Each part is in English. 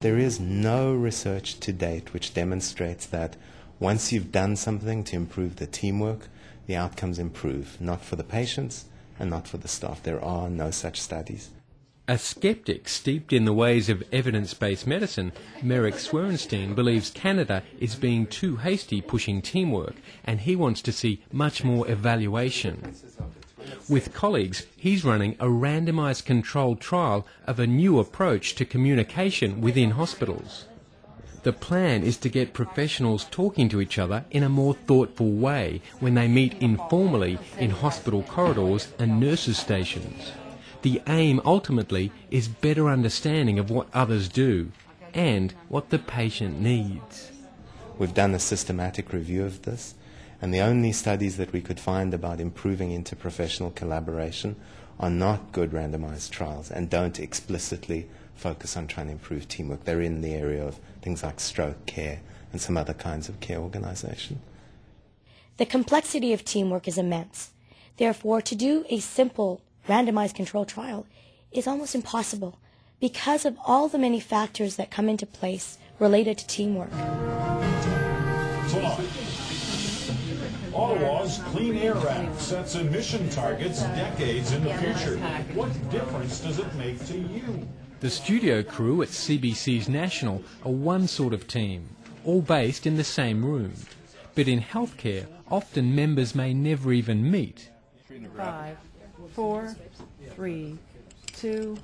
There is no research to date which demonstrates that once you've done something to improve the teamwork, the outcomes improve, not for the patients and not for the staff. There are no such studies. A skeptic steeped in the ways of evidence-based medicine, Merrick Swerenstein believes Canada is being too hasty pushing teamwork, and he wants to see much more evaluation. With colleagues, he's running a randomised controlled trial of a new approach to communication within hospitals. The plan is to get professionals talking to each other in a more thoughtful way when they meet informally in hospital corridors and nurses' stations. The aim ultimately is better understanding of what others do and what the patient needs. We've done a systematic review of this, and the only studies that we could find about improving interprofessional collaboration are not good randomized trials and don't explicitly focus on trying to improve teamwork. They're in the area of things like stroke care and some other kinds of care organization. The complexity of teamwork is immense. Therefore, to do a simple randomized controlled trial is almost impossible because of all the many factors that come into place related to teamwork. Ottawa's Clean Air Act sets emission targets decades in the future. What difference does it make to you? The studio crew at CBC's National are one sort of team, all based in the same room. But in healthcare, often members may never even meet. 5, 4, 3, 2,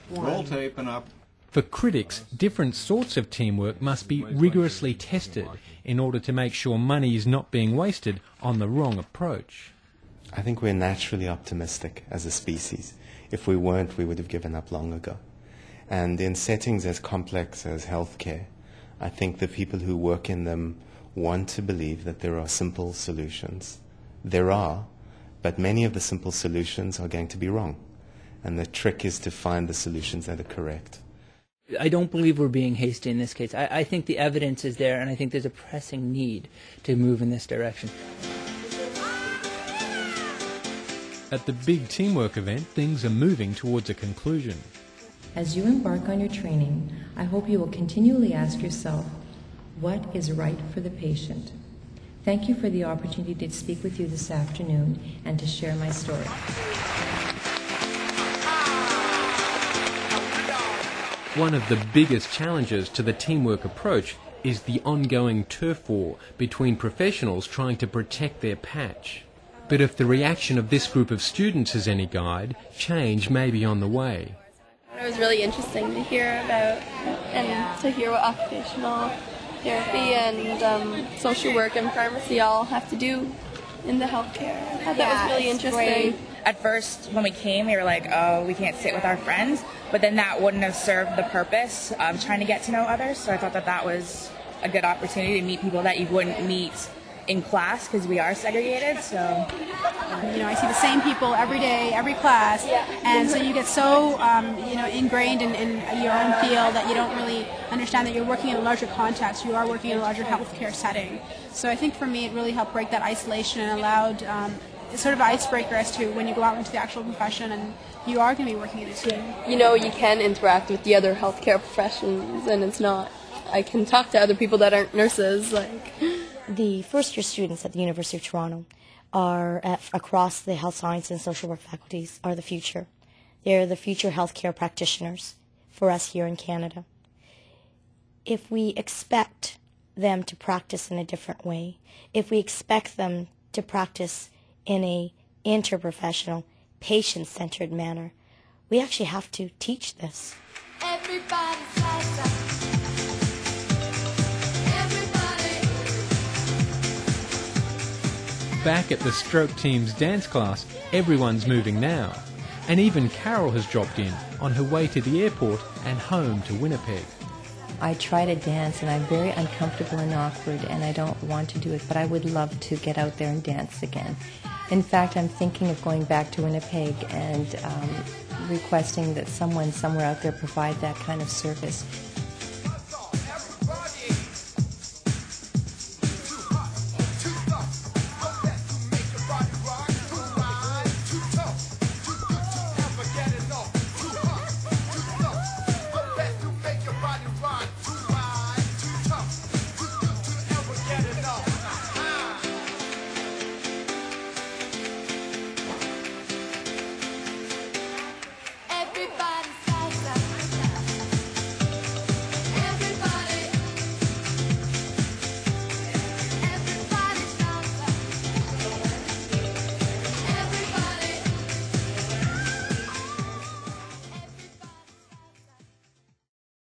1. Roll tape and up. For critics, different sorts of teamwork must be rigorously tested in order to make sure money is not being wasted on the wrong approach. I think we're naturally optimistic as a species. If we weren't, we would have given up long ago. And in settings as complex as healthcare, I think the people who work in them want to believe that there are simple solutions. There are, but many of the simple solutions are going to be wrong. And the trick is to find the solutions that are correct. I don't believe we're being hasty in this case. I think the evidence is there, and I think there's a pressing need to move in this direction. At the big teamwork event, things are moving towards a conclusion. As you embark on your training, I hope you will continually ask yourself, what is right for the patient? Thank you for the opportunity to speak with you this afternoon and to share my story. One of the biggest challenges to the teamwork approach is the ongoing turf war between professionals trying to protect their patch. But if the reaction of this group of students is any guide, change may be on the way. It was really interesting to hear about and to hear what occupational therapy and social work and pharmacy all have to do in the healthcare. I thought that was really interesting. Great. At first, when we came, we were like, oh, we can't sit with our friends, but then that wouldn't have served the purpose of trying to get to know others, so I thought that that was a good opportunity to meet people that you wouldn't meet in class because we are segregated, so... I see the same people every day, every class, and so you get so, ingrained in your own field that you don't really understand that you're working in a larger context, you are working in a larger healthcare setting. So I think for me it really helped break that isolation and allowed sort of an icebreaker as to when you go out into the actual profession and you are going to be working in a team. You can interact with the other healthcare professions, and it's not... I can talk to other people that aren't nurses, The first-year students at the University of Toronto are across the health science and social work faculties are the future. They're the future healthcare practitioners for us here in Canada. If we expect them to practice in a different way, if we expect them to practice in a interprofessional, patient-centered manner, we actually have to teach this. Back at the stroke team's dance class, everyone's moving now. And even Carol has dropped in on her way to the airport and home to Winnipeg. I try to dance and I'm very uncomfortable and awkward and I don't want to do it, but I would love to get out there and dance again. In fact, I'm thinking of going back to Winnipeg and requesting that someone somewhere out there provide that kind of service.